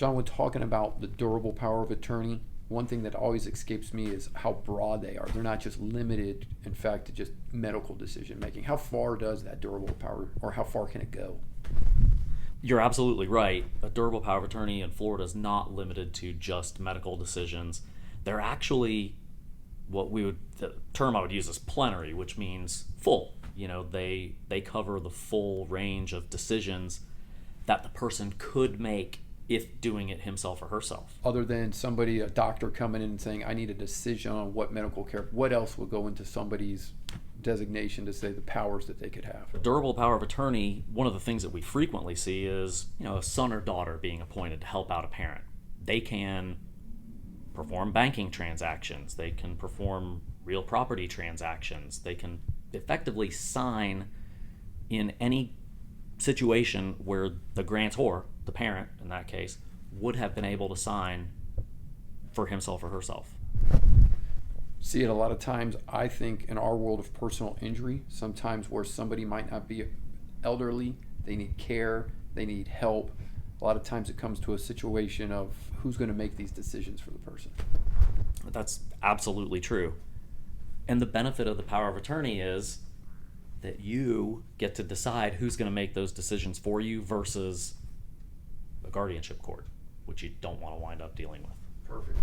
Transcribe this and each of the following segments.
John, when talking about the durable power of attorney, one thing that always escapes me is how broad they are. They're not just limited, in fact, to just medical decision making. How far does that durable power, or how far can it go? You're absolutely right. A durable power of attorney in Florida is not limited to just medical decisions. They're actually the term I would use is plenary, which means full. They cover the full range of decisions that the person could make if doing it himself or herself. Other than somebody, a doctor coming in and saying, I need a decision on what medical care, what else would go into somebody's designation to say the powers that they could have? A durable power of attorney, one of the things that we frequently see is, a son or daughter being appointed to help out a parent. They can perform banking transactions. They can perform real property transactions. They can effectively sign in any situation where the grantor, the parent in that case, would have been able to sign for himself or herself. See it a lot of times, I think, in our world of personal injury, sometimes where somebody might not be elderly, they need care, they need help. A lot of times it comes to a situation of who's going to make these decisions for the person. That's absolutely true. And the benefit of the power of attorney is that you get to decide who's going to make those decisions for you versus a guardianship court, which you don't want to wind up dealing with. Perfect.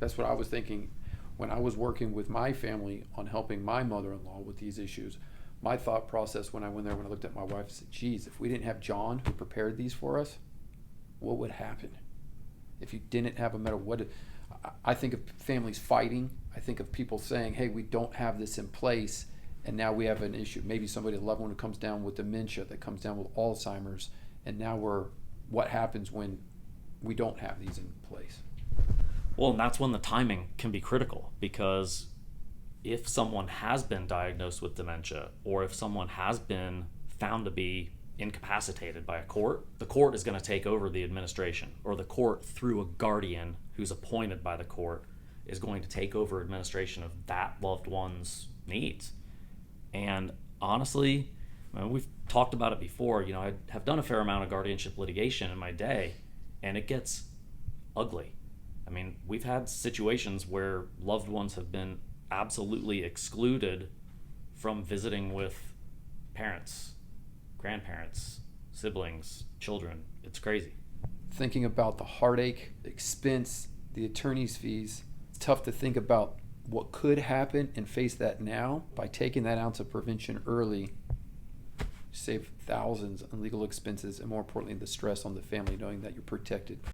That's what I was thinking when I was working with my family on helping my mother-in-law with these issues. My thought process when I went there, when I looked at my wife, I said, geez, if we didn't have John who prepared these for us, what would happen? If you didn't have a medical, I think of families fighting. I think of people saying, hey, we don't have this in place, and now we have an issue. Maybe somebody, a loved one who comes down with dementia, that comes down with Alzheimer's, and now what happens when we don't have these in place? Well, and that's when the timing can be critical, because if someone has been diagnosed with dementia, or if someone has been found to be incapacitated by a court, the court is going to take over the administration, or the court, through a guardian who's appointed by the court, is going to take over administration of that loved one's needs. And honestly, we've talked about it before. I have done a fair amount of guardianship litigation in my day, and it gets ugly. We've had situations where loved ones have been absolutely excluded from visiting with parents, grandparents, siblings, children. It's crazy. Thinking about the heartache, the expense, the attorney's fees, it's tough to think about what could happen and face that now. By taking that ounce of prevention early, save thousands in legal expenses, and more importantly, the stress on the family knowing that you're protected.